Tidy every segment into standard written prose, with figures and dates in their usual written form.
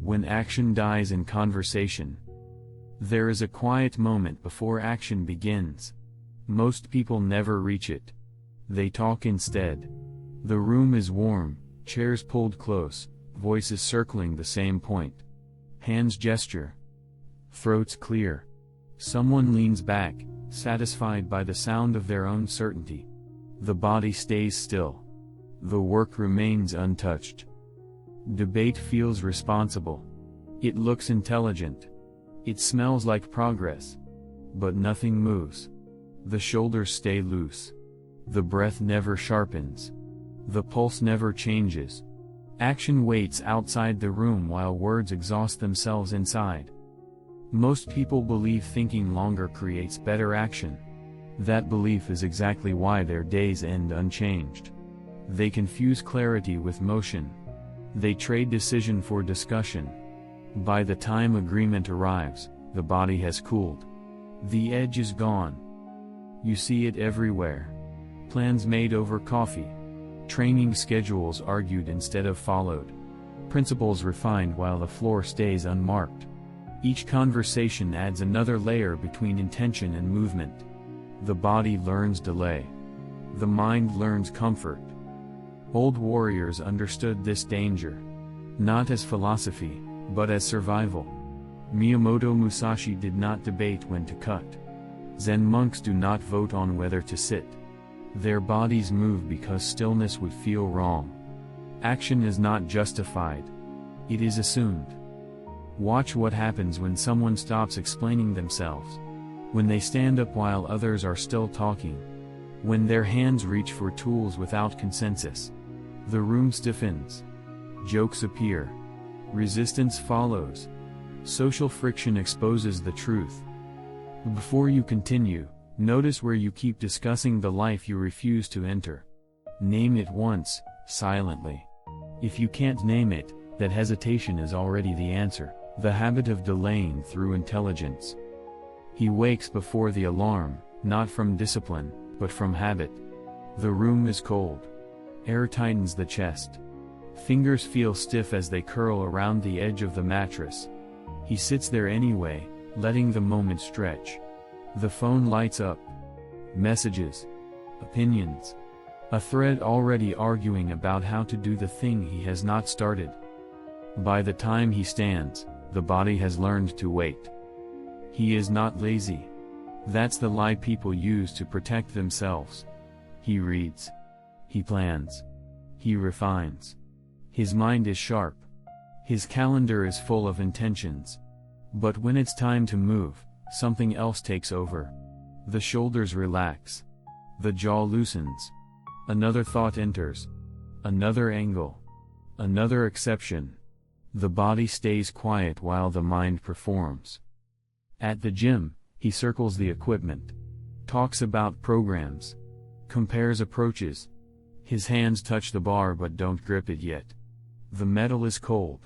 When action dies in conversation. There is a quiet moment before action begins. Most people never reach it. They talk instead. The room is warm, chairs pulled close, voices circling the same point. Hands gesture. Throats clear. Someone leans back, satisfied by the sound of their own certainty. The body stays still. The work remains untouched. Debate feels responsible. It looks intelligent. It smells like progress. But nothing moves. The shoulders stay loose. The breath never sharpens. The pulse never changes. Action waits outside the room while words exhaust themselves inside. Most people believe thinking longer creates better action. That belief is exactly why their days end unchanged. They confuse clarity with motion. They trade decision for discussion. By the time agreement arrives, the body has cooled. The edge is gone. You see it everywhere. Plans made over coffee. Training schedules argued instead of followed. Principles refined while the floor stays unmarked. Each conversation adds another layer between intention and movement. The body learns delay. The mind learns comfort. Old warriors understood this danger. Not as philosophy, but as survival. Miyamoto Musashi did not debate when to cut. Zen monks do not vote on whether to sit. Their bodies move because stillness would feel wrong. Action is not justified. It is assumed. Watch what happens when someone stops explaining themselves. When they stand up while others are still talking. When their hands reach for tools without consensus. The room stiffens. Jokes appear. Resistance follows. Social friction exposes the truth. Before you continue, notice where you keep discussing the life you refuse to enter. Name it once, silently. If you can't name it, that hesitation is already the answer. The habit of delaying through intelligence. He wakes before the alarm, not from discipline, but from habit. The room is cold. Air tightens the chest. Fingers feel stiff as they curl around the edge of the mattress. He sits there anyway, letting the moment stretch. The phone lights up. Messages. Opinions. A thread already arguing about how to do the thing he has not started. By the time he stands, the body has learned to wait. He is not lazy. That's the lie people use to protect themselves. He reads. He plans. He refines. His mind is sharp. His calendar is full of intentions. But when it's time to move, something else takes over. The shoulders relax. The jaw loosens. Another thought enters. Another angle. Another exception. The body stays quiet while the mind performs. At the gym, he circles the equipment. Talks about programs. Compares approaches. His hands touch the bar but don't grip it yet. The metal is cold.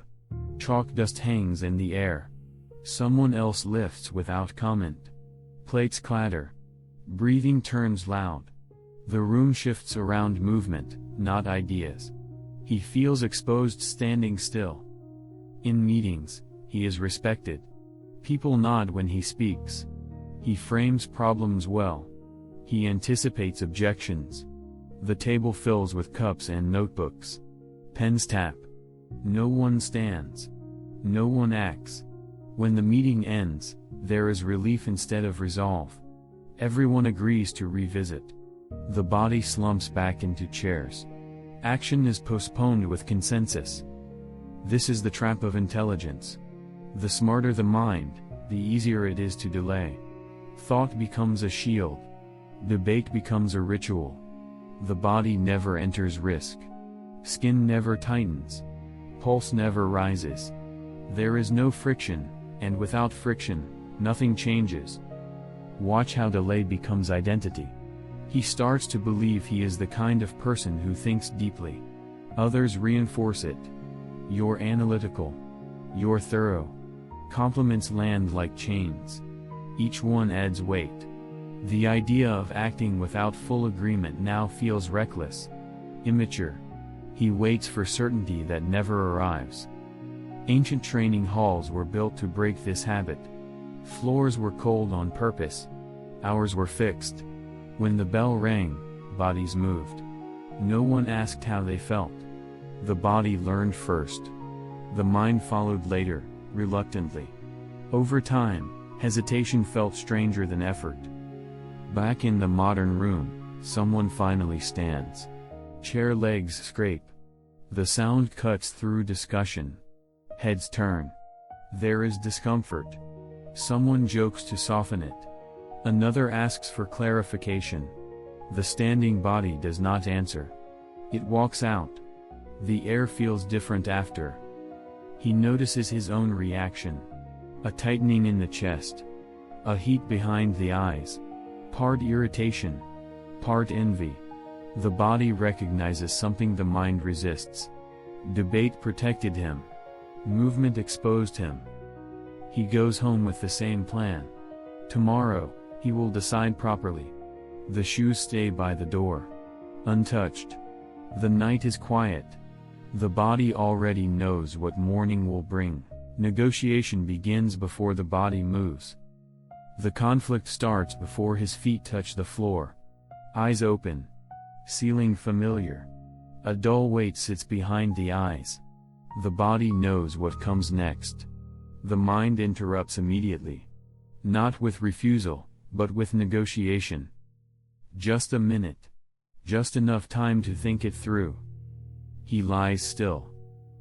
Chalk dust hangs in the air. Someone else lifts without comment. Plates clatter. Breathing turns loud. The room shifts around movement, not ideas. He feels exposed standing still. In meetings, he is respected. People nod when he speaks. He frames problems well. He anticipates objections. The table fills with cups and notebooks. Pens tap. No one stands. No one acts. When the meeting ends, there is relief instead of resolve. Everyone agrees to revisit. The body slumps back into chairs. Action is postponed with consensus. This is the trap of intelligence. The smarter the mind, the easier it is to delay. Thought becomes a shield. Debate becomes a ritual. The body never enters risk. Skin never tightens. Pulse never rises. There is no friction, and without friction, nothing changes. Watch how delay becomes identity. He starts to believe he is the kind of person who thinks deeply. Others reinforce it. You're analytical. You're thorough. Compliments land like chains. Each one adds weight. The idea of acting without full agreement now feels reckless. Immature. He waits for certainty that never arrives. Ancient training halls were built to break this habit. Floors were cold on purpose. Hours were fixed. When the bell rang, bodies moved. No one asked how they felt. The body learned first. The mind followed later, reluctantly. Over time, hesitation felt stranger than effort. Back in the modern room, someone finally stands. Chair legs scrape. The sound cuts through discussion. Heads turn. There is discomfort. Someone jokes to soften it. Another asks for clarification. The standing body does not answer. It walks out. The air feels different after. He notices his own reaction. A tightening in the chest. A heat behind the eyes. Part irritation. Part envy. The body recognizes something the mind resists. Debate protected him. Movement exposed him. He goes home with the same plan. Tomorrow, he will decide properly. The shoes stay by the door. Untouched. The night is quiet. The body already knows what morning will bring. Negotiation begins before the body moves. The conflict starts before his feet touch the floor. Eyes open. Ceiling familiar. A dull weight sits behind the eyes. The body knows what comes next. The mind interrupts immediately. Not with refusal, but with negotiation. Just a minute. Just enough time to think it through. He lies still.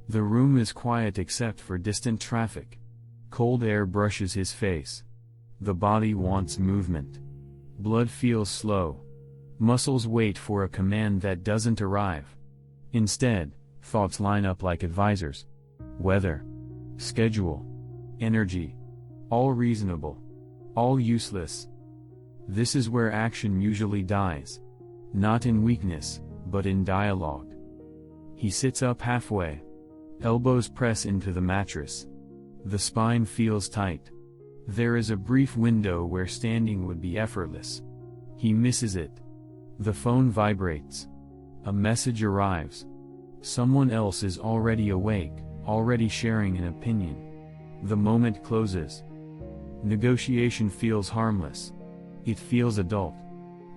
The room is quiet except for distant traffic. Cold air brushes his face. The body wants movement. Blood feels slow. Muscles wait for a command that doesn't arrive. Instead, thoughts line up like advisors. Weather. Schedule. Energy. All reasonable. All useless. This is where action usually dies. Not in weakness, but in dialogue. He sits up halfway. Elbows press into the mattress. The spine feels tight. There is a brief window where standing would be effortless. He misses it. The phone vibrates. A message arrives. Someone else is already awake, already sharing an opinion. The moment closes. Negotiation feels harmless. It feels adult.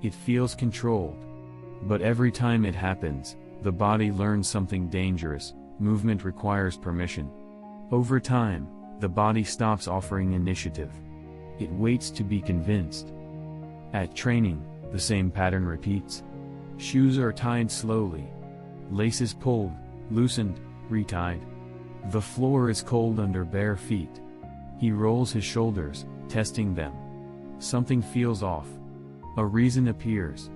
It feels controlled. But every time it happens, the body learns something dangerous. Movement requires permission. Over time, the body stops offering initiative. It waits to be convinced. At training, the same pattern repeats. Shoes are tied slowly. Laces pulled, loosened, retied. The floor is cold under bare feet. He rolls his shoulders, testing them. Something feels off. A reason appears.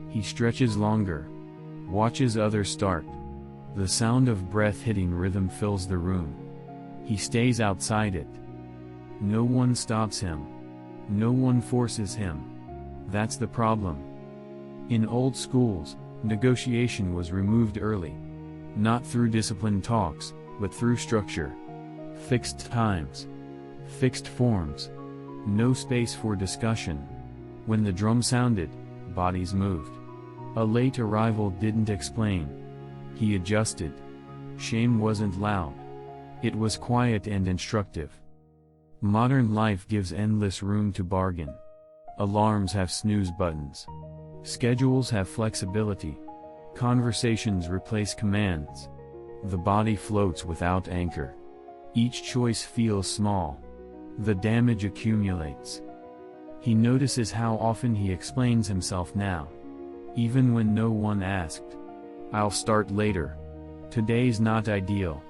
He stretches longer. Watches others start. The sound of breath hitting rhythm fills the room. He stays outside it. No one stops him. No one forces him. That's the problem. In old schools, negotiation was removed early. Not through disciplined talks, but through structure. Fixed times. Fixed forms. No space for discussion. When the drum sounded, bodies moved. A late arrival didn't explain. He adjusted. Shame wasn't loud. It was quiet and instructive. Modern life gives endless room to bargain. Alarms have snooze buttons. Schedules have flexibility. Conversations replace commands. The body floats without anchor. Each choice feels small. The damage accumulates. He notices how often he explains himself now. Even when no one asked. I'll start later. Today's not ideal.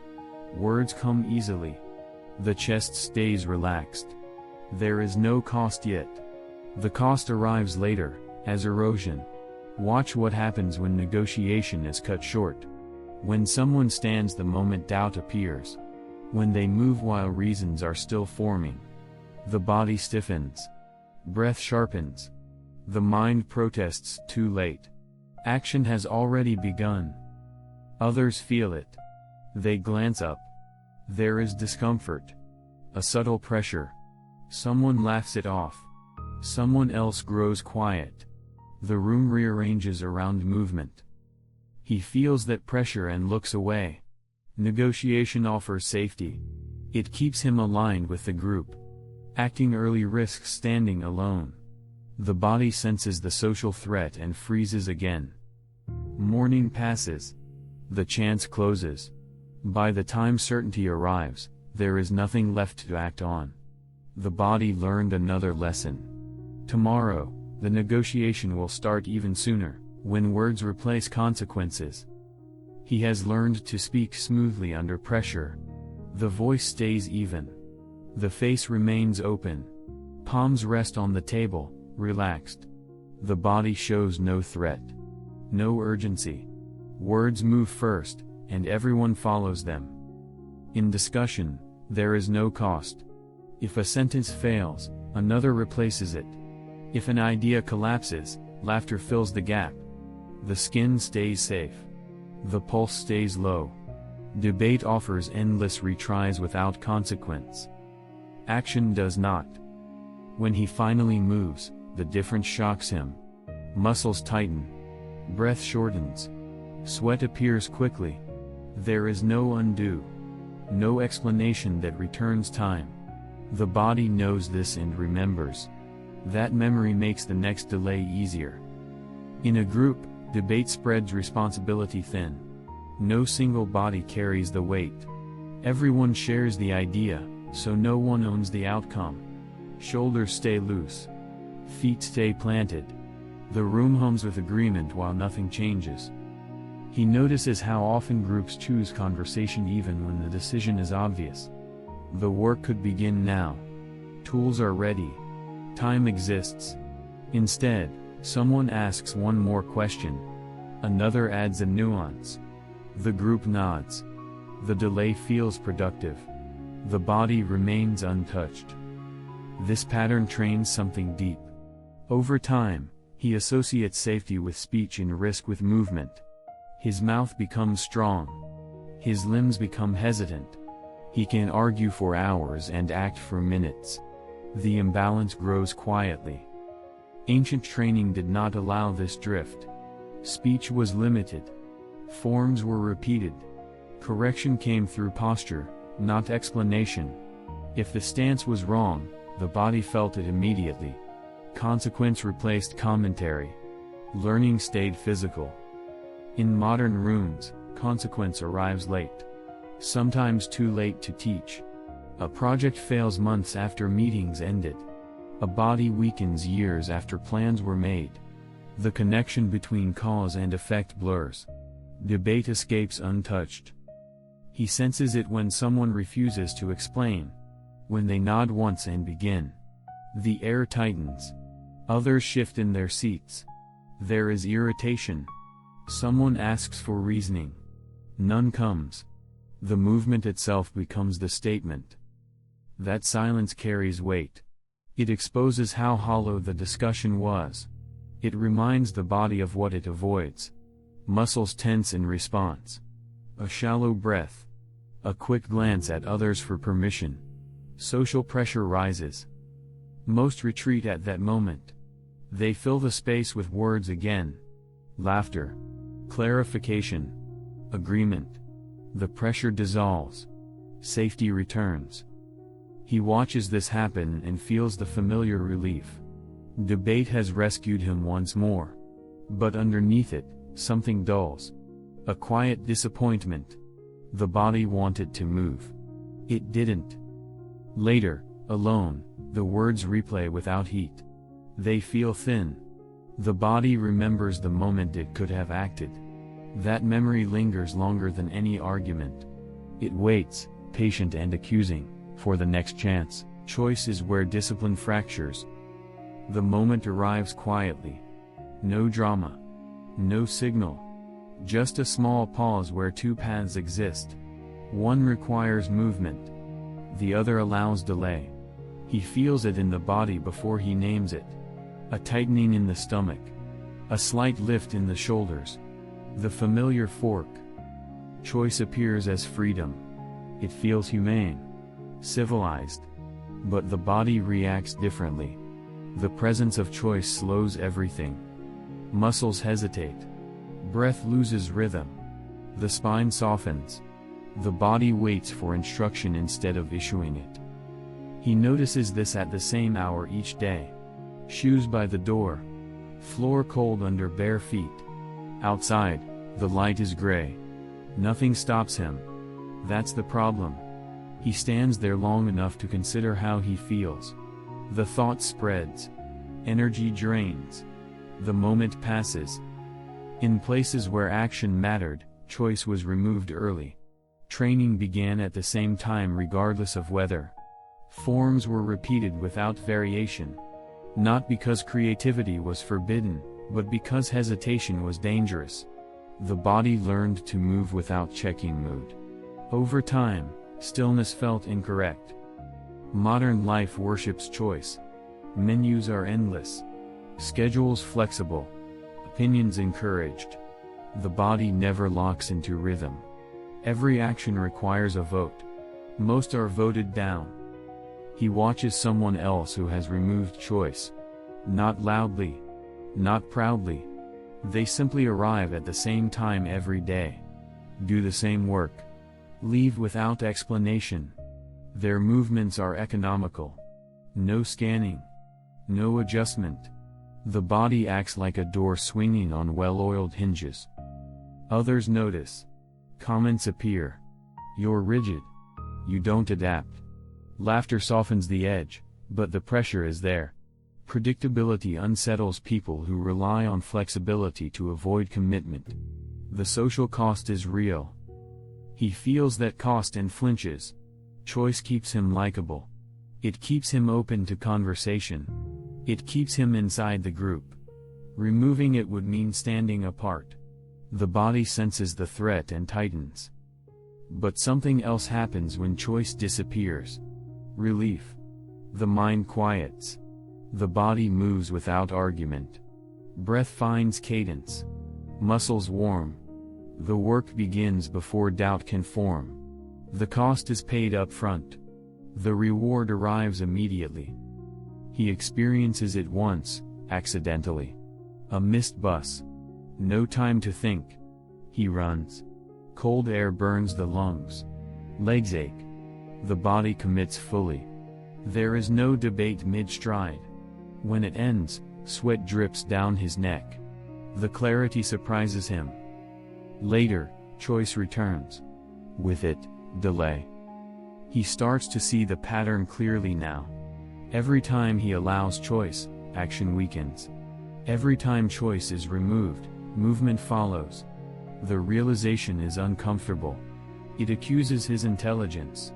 Words come easily. The chest stays relaxed. There is no cost yet. The cost arrives later, as erosion. Watch what happens when negotiation is cut short. When someone stands the moment doubt appears. When they move while reasons are still forming. The body stiffens. Breath sharpens. The mind protests too late. Action has already begun. Others feel it. They glance up. There is discomfort. A subtle pressure. Someone laughs it off. Someone else grows quiet. The room rearranges around movement. He feels that pressure and looks away. Negotiation offers safety. It keeps him aligned with the group. Acting early risks standing alone. The body senses the social threat and freezes again. Morning passes. The chance closes. By the time certainty arrives, there is nothing left to act on. The body learned another lesson. Tomorrow, the negotiation will start even sooner, when words replace consequences. He has learned to speak smoothly under pressure. The voice stays even. The face remains open. Palms rest on the table, relaxed. The body shows no threat. No urgency. Words move first, and everyone follows them. In discussion, there is no cost. If a sentence fails, another replaces it. If an idea collapses, laughter fills the gap. The skin stays safe. The pulse stays low. Debate offers endless retries without consequence. Action does not. When he finally moves, the difference shocks him. Muscles tighten. Breath shortens. Sweat appears quickly. There is no undo. No explanation that returns time. The body knows this and remembers. That memory makes the next delay easier. In a group, debate spreads responsibility thin. No single body carries the weight. Everyone shares the idea, so no one owns the outcome. Shoulders stay loose. Feet stay planted. The room hums with agreement while nothing changes. He notices how often groups choose conversation even when the decision is obvious. The work could begin now. Tools are ready. Time exists. Instead, someone asks one more question. Another adds a nuance. The group nods. The delay feels productive. The body remains untouched. This pattern trains something deep. Over time, he associates safety with speech and risk with movement. His mouth becomes strong. His limbs become hesitant. He can argue for hours and act for minutes. The imbalance grows quietly. Ancient training did not allow this drift. Speech was limited. Forms were repeated. Correction came through posture, not explanation. If the stance was wrong, the body felt it immediately. Consequence replaced commentary. Learning stayed physical. In modern rooms, consequence arrives late. Sometimes too late to teach. A project fails months after meetings ended. A body weakens years after plans were made. The connection between cause and effect blurs. Debate escapes untouched. He senses it when someone refuses to explain. When they nod once and begin. The air tightens. Others shift in their seats. There is irritation. Someone asks for reasoning. None comes. The movement itself becomes the statement. That silence carries weight. It exposes how hollow the discussion was. It reminds the body of what it avoids. Muscles tense in response. A shallow breath. A quick glance at others for permission. Social pressure rises. Most retreat at that moment. They fill the space with words again. Laughter. Clarification. Agreement. The pressure dissolves. Safety returns. He watches this happen and feels the familiar relief. Debate has rescued him once more. But underneath it, something dulls. A quiet disappointment. The body wanted to move. It didn't. Later, alone, the words replay without heat. They feel thin. The body remembers the moment it could have acted. That memory lingers longer than any argument. It waits, patient and accusing, for the next chance. Choice is where discipline fractures. The moment arrives quietly. No drama. No signal. Just a small pause where two paths exist. One requires movement. The other allows delay. He feels it in the body before he names it. A tightening in the stomach. A slight lift in the shoulders. The familiar fork. Choice appears as freedom. It feels humane. Civilized. But the body reacts differently. The presence of choice slows everything. Muscles hesitate. Breath loses rhythm. The spine softens. The body waits for instruction instead of issuing it. He notices this at the same hour each day. Shoes by the door. Floor cold under bare feet. Outside, the light is gray. Nothing stops him. That's the problem. He stands there long enough to consider how he feels. The thought spreads. Energy drains. The moment passes. In places where action mattered, choice was removed early. Training began at the same time regardless of weather. Forms were repeated without variation. Not because creativity was forbidden, but because hesitation was dangerous. The body learned to move without checking mood. Over time, stillness felt incorrect. Modern life worships choice. Menus are endless. Schedules flexible. Opinions encouraged. The body never locks into rhythm. Every action requires a vote. Most are voted down. He watches someone else who has removed choice. Not loudly. Not proudly. They simply arrive at the same time every day. Do the same work. Leave without explanation. Their movements are economical. No scanning. No adjustment. The body acts like a door swinging on well-oiled hinges. Others notice. Comments appear. You're rigid. You don't adapt. Laughter softens the edge, but the pressure is there. Predictability unsettles people who rely on flexibility to avoid commitment. The social cost is real. He feels that cost and flinches. Choice keeps him likable. It keeps him open to conversation. It keeps him inside the group. Removing it would mean standing apart. The body senses the threat and tightens. But something else happens when choice disappears. Relief. The mind quiets. The body moves without argument. Breath finds cadence. Muscles warm. The work begins before doubt can form. The cost is paid up front. The reward arrives immediately. He experiences it once, accidentally. A missed bus. No time to think. He runs. Cold air burns the lungs. Legs ache. The body commits fully. There is no debate mid-stride. When it ends, sweat drips down his neck. The clarity surprises him. Later, choice returns. With it, delay. He starts to see the pattern clearly now. Every time he allows choice, action weakens. Every time choice is removed, movement follows. The realization is uncomfortable. It accuses his intelligence.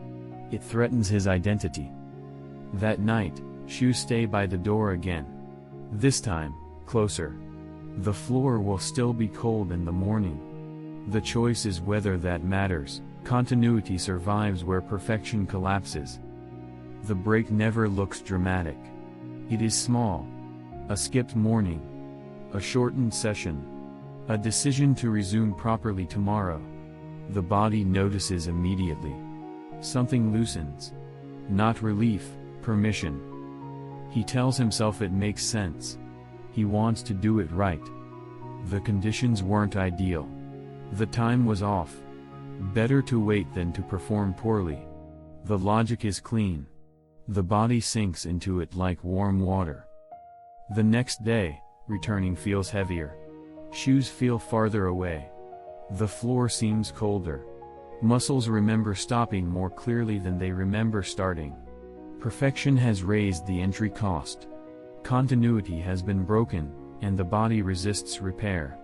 It threatens his identity. That night, shoes stay by the door again. This time, closer. The floor will still be cold in the morning. The choice is whether that matters. Continuity survives where perfection collapses. The break never looks dramatic. It is small. A skipped morning. A shortened session. A decision to resume properly tomorrow. The body notices immediately. Something loosens. Not relief, permission. He tells himself it makes sense. He wants to do it right. The conditions weren't ideal. The time was off. Better to wait than to perform poorly. The logic is clean. The body sinks into it like warm water. The next day, returning feels heavier. Shoes feel farther away. The floor seems colder. Muscles remember stopping more clearly than they remember starting. Perfection has raised the entry cost. Continuity has been broken, and the body resists repair.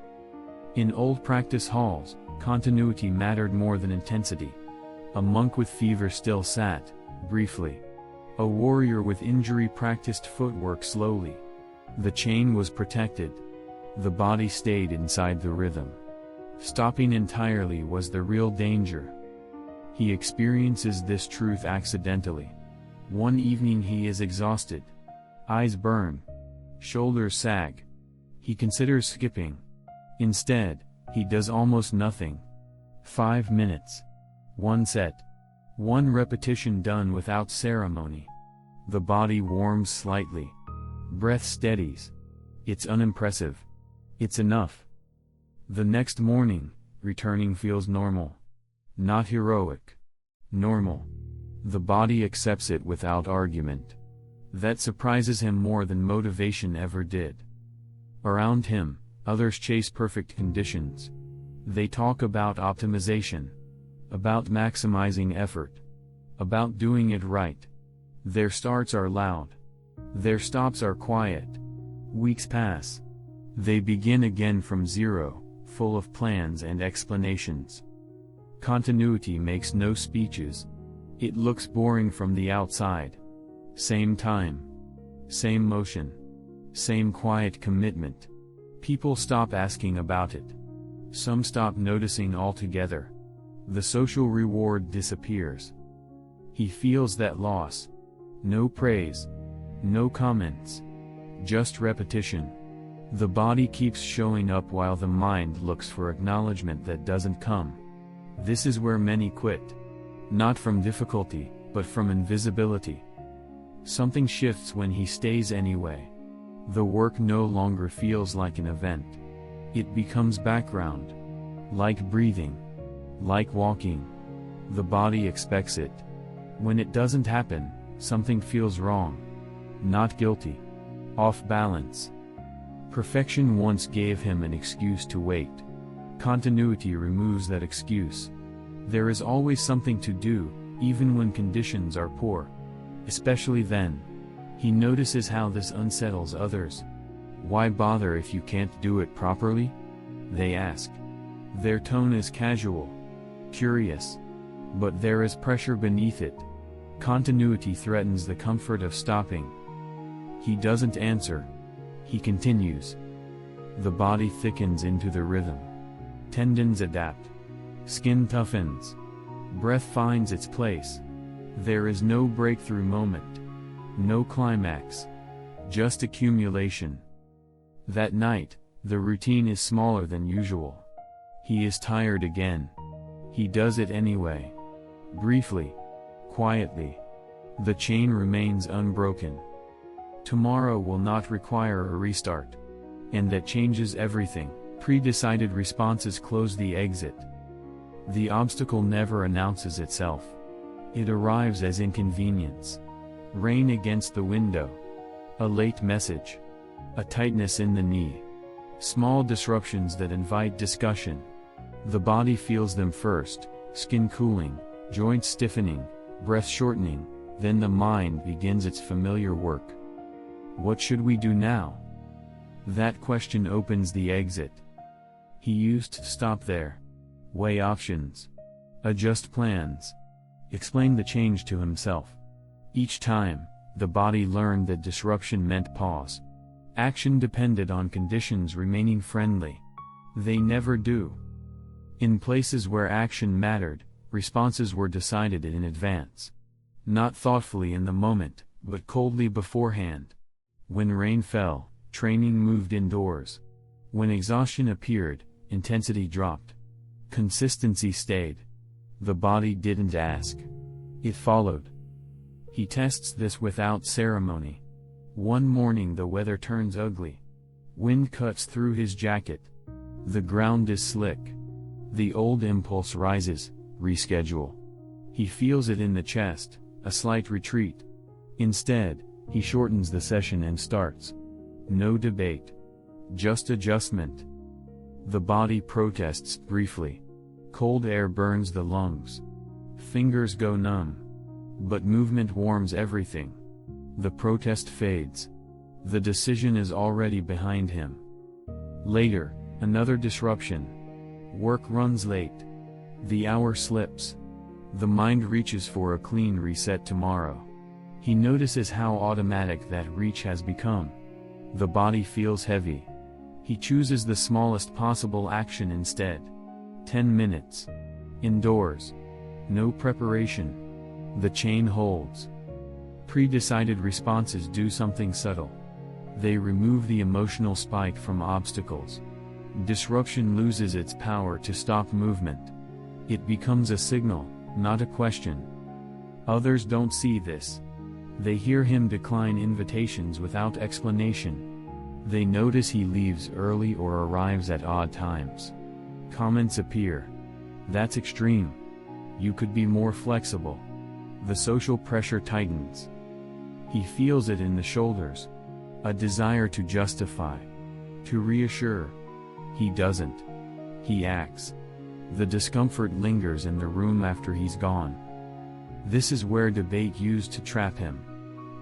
In old practice halls, continuity mattered more than intensity. A monk with fever still sat, briefly. A warrior with injury practiced footwork slowly. The chain was protected. The body stayed inside the rhythm. Stopping entirely was the real danger. He experiences this truth accidentally. One evening he is exhausted. Eyes burn. Shoulders sag. He considers skipping. Instead, he does almost nothing. 5 minutes. One set. One repetition done without ceremony. The body warms slightly. Breath steadies. It's unimpressive. It's enough. The next morning, returning feels normal. Not heroic. Normal. The body accepts it without argument. That surprises him more than motivation ever did. Around him, others chase perfect conditions. They talk about optimization, about maximizing effort, about doing it right. Their starts are loud. Their stops are quiet. Weeks pass. They begin again from zero, full of plans and explanations. Continuity makes no speeches. It looks boring from the outside. Same time. Same motion. Same quiet commitment. People stop asking about it. Some stop noticing altogether. The social reward disappears. He feels that loss. No praise. No comments. Just repetition. The body keeps showing up while the mind looks for acknowledgement that doesn't come. This is where many quit. Not from difficulty, but from invisibility. Something shifts when he stays anyway. The work no longer feels like an event. It becomes background. Like breathing. Like walking. The body expects it. When it doesn't happen, something feels wrong. Not guilty. Off balance. Perfection once gave him an excuse to wait. Continuity removes that excuse. There is always something to do, even when conditions are poor. Especially then. He notices how this unsettles others. Why bother if you can't do it properly? They ask. Their tone is casual. Curious. But there is pressure beneath it. Continuity threatens the comfort of stopping. He doesn't answer. He continues. The body thickens into the rhythm. Tendons adapt. Skin toughens. Breath finds its place. There is no breakthrough moment. No climax. Just accumulation. That night, the routine is smaller than usual. He is tired again. He does it anyway. Briefly. Quietly. The chain remains unbroken. Tomorrow will not require a restart. And that changes everything. Pre-decided responses close the exit. The obstacle never announces itself. It arrives as inconvenience. Rain against the window. A late message. A tightness in the knee. Small disruptions that invite discussion. The body feels them first, skin cooling, joints stiffening, breath shortening, then the mind begins its familiar work. What should we do now? That question opens the exit. He used to stop there. Weigh options. Adjust plans. Explain the change to himself. Each time, the body learned that disruption meant pause. Action depended on conditions remaining friendly. They never do. In places where action mattered, responses were decided in advance. Not thoughtfully in the moment, but coldly beforehand. When rain fell, training moved indoors. When exhaustion appeared, intensity dropped. Consistency stayed. The body didn't ask. It followed. He tests this without ceremony. One morning the weather turns ugly. Wind cuts through his jacket. The ground is slick. The old impulse rises, reschedule. He feels it in the chest, a slight retreat. Instead, he shortens the session and starts. No debate. Just adjustment. The body protests briefly. Cold air burns the lungs. Fingers go numb. But movement warms everything. The protest fades. The decision is already behind him. Later, another disruption. Work runs late. The hour slips. The mind reaches for a clean reset tomorrow. He notices how automatic that reach has become. The body feels heavy. He chooses the smallest possible action instead. 10 minutes. Indoors. No preparation. The chain holds. Pre-decided responses do something subtle. They remove the emotional spike from obstacles. Disruption loses its power to stop movement. It becomes a signal, not a question. Others don't see this. They hear him decline invitations without explanation. They notice he leaves early or arrives at odd times. Comments appear. That's extreme. You could be more flexible. The social pressure tightens. He feels it in the shoulders. A desire to justify. To reassure. He doesn't. He acts. The discomfort lingers in the room after he's gone. This is where debate used to trap him.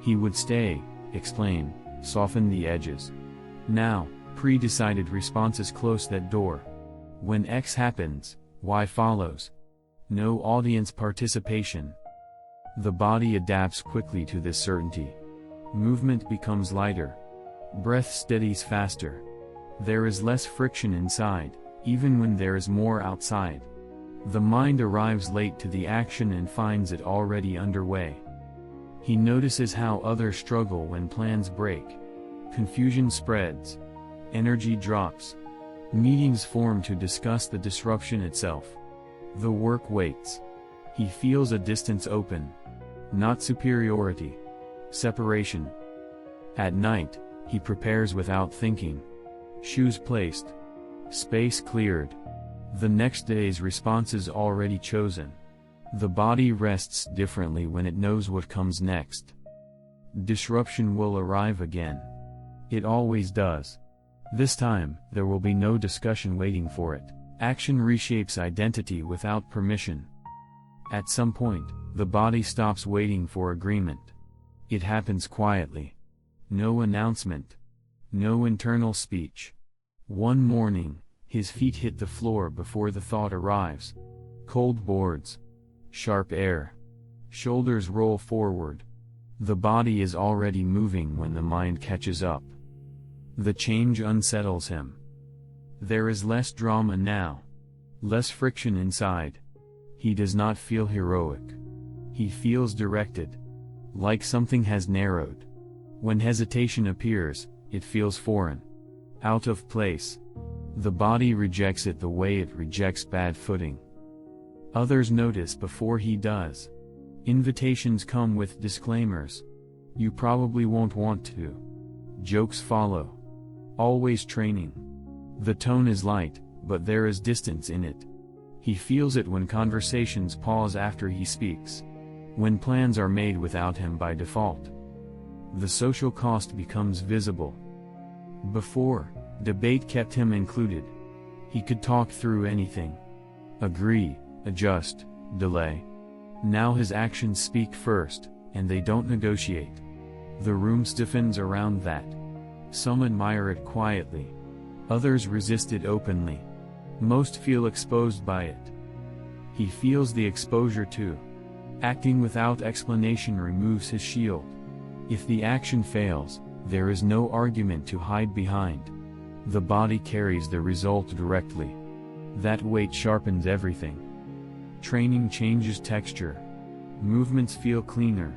He would stay, explain, soften the edges. Now, pre-decided responses close that door. When X happens, Y follows. No audience participation. The body adapts quickly to this certainty. Movement becomes lighter. Breath steadies faster. There is less friction inside, even when there is more outside. The mind arrives late to the action and finds it already underway. He notices how others struggle when plans break. Confusion spreads. Energy drops. Meetings form to discuss the disruption itself. The work waits. He feels a distance open. Not superiority. Separation. At night, he prepares without thinking. Shoes placed. Space cleared. The next day's response is already chosen. The body rests differently when it knows what comes next. Disruption will arrive again. It always does. This time, there will be no discussion waiting for it. Action reshapes identity without permission. At some point, the body stops waiting for agreement. It happens quietly. No announcement. No internal speech. One morning, his feet hit the floor before the thought arrives. Cold boards. Sharp air. Shoulders roll forward. The body is already moving when the mind catches up. The change unsettles him. There is less drama now. Less friction inside. He does not feel heroic. He feels directed. Like something has narrowed. When hesitation appears, it feels foreign. Out of place. The body rejects it the way it rejects bad footing. Others notice before he does. Invitations come with disclaimers. You probably won't want to. Jokes follow. Always training. The tone is light, but there is distance in it. He feels it when conversations pause after he speaks. When plans are made without him by default. The social cost becomes visible. Before, debate kept him included. He could talk through anything. Agree, adjust, delay. Now his actions speak first, and they don't negotiate. The room stiffens around that. Some admire it quietly. Others resist it openly. Most feel exposed by it. He feels the exposure too. Acting without explanation removes his shield. If the action fails, there is no argument to hide behind. The body carries the result directly. That weight sharpens everything. Training changes texture. Movements feel cleaner.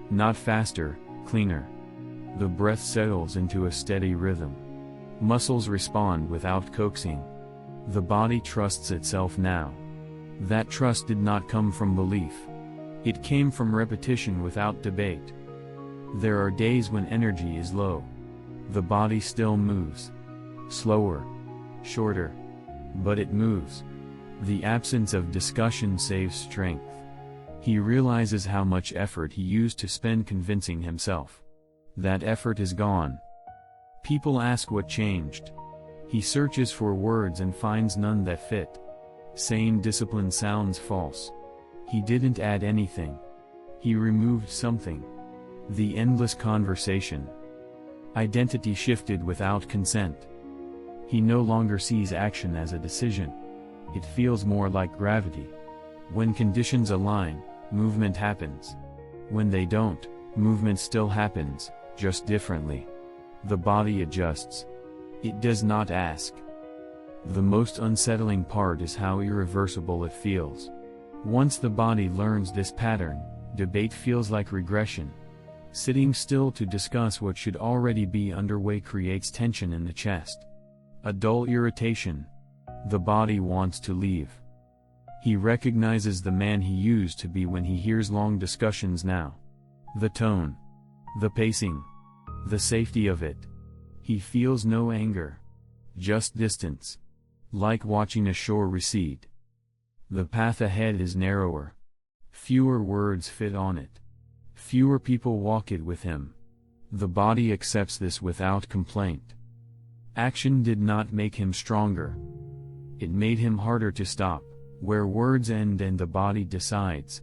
Not faster, cleaner. The breath settles into a steady rhythm. Muscles respond without coaxing. The body trusts itself now. That trust did not come from belief. It came from repetition without debate. There are days when energy is low. The body still moves. Slower. Shorter. But it moves. The absence of discussion saves strength. He realizes how much effort he used to spend convincing himself. That effort is gone. People ask what changed. He searches for words and finds none that fit. Sane discipline sounds false. He didn't add anything. He removed something. The endless conversation. Identity shifted without consent. He no longer sees action as a decision. It feels more like gravity. When conditions align, movement happens. When they don't, movement still happens, just differently. The body adjusts. It does not ask. The most unsettling part is how irreversible it feels. Once the body learns this pattern, debate feels like regression. Sitting still to discuss what should already be underway creates tension in the chest. A dull irritation. The body wants to leave. He recognizes the man he used to be when he hears long discussions now. The tone. The pacing. The safety of it. He feels no anger. Just distance. Like watching a shore recede. The path ahead is narrower. Fewer words fit on it. Fewer people walk it with him. The body accepts this without complaint. Action did not make him stronger. It made him harder to stop, where words end and the body decides.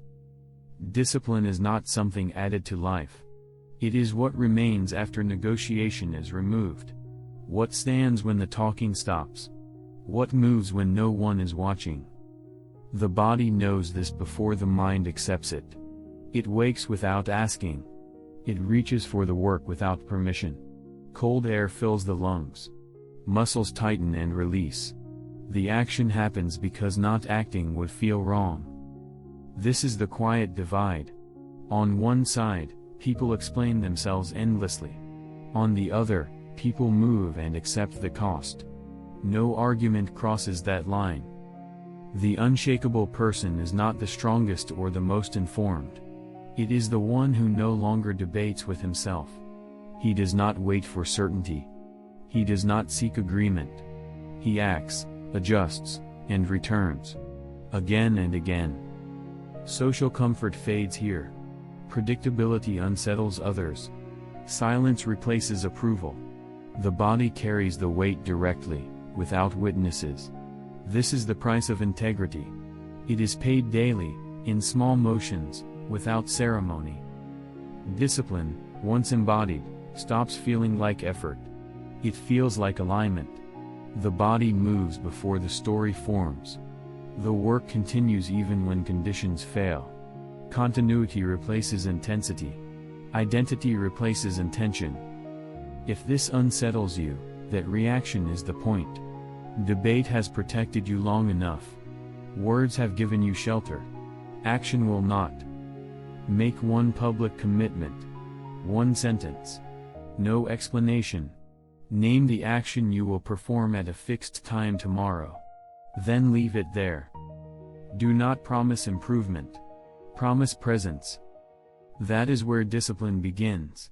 Discipline is not something added to life. It is what remains after negotiation is removed. What stands when the talking stops? What moves when no one is watching? The body knows this before the mind accepts it. It wakes without asking. It reaches for the work without permission. Cold air fills the lungs. Muscles tighten and release. The action happens because not acting would feel wrong. This is the quiet divide. On one side, people explain themselves endlessly. On the other, people move and accept the cost. No argument crosses that line. The unshakable person is not the strongest or the most informed. It is the one who no longer debates with himself. He does not wait for certainty. He does not seek agreement. He acts, adjusts, and returns. Again and again. Social comfort fades here. Predictability unsettles others. Silence replaces approval. The body carries the weight directly, without witnesses. This is the price of integrity. It is paid daily, in small motions, without ceremony. Discipline, once embodied, stops feeling like effort. It feels like alignment. The body moves before the story forms. The work continues even when conditions fail. Continuity replaces intensity. Identity replaces intention. If this unsettles you, that reaction is the point. Debate has protected you long enough. Words have given you shelter. Action will not. Make one public commitment. One sentence. No explanation. Name the action you will perform at a fixed time tomorrow. Then leave it there. Do not promise improvement. Promise presence. That is where discipline begins.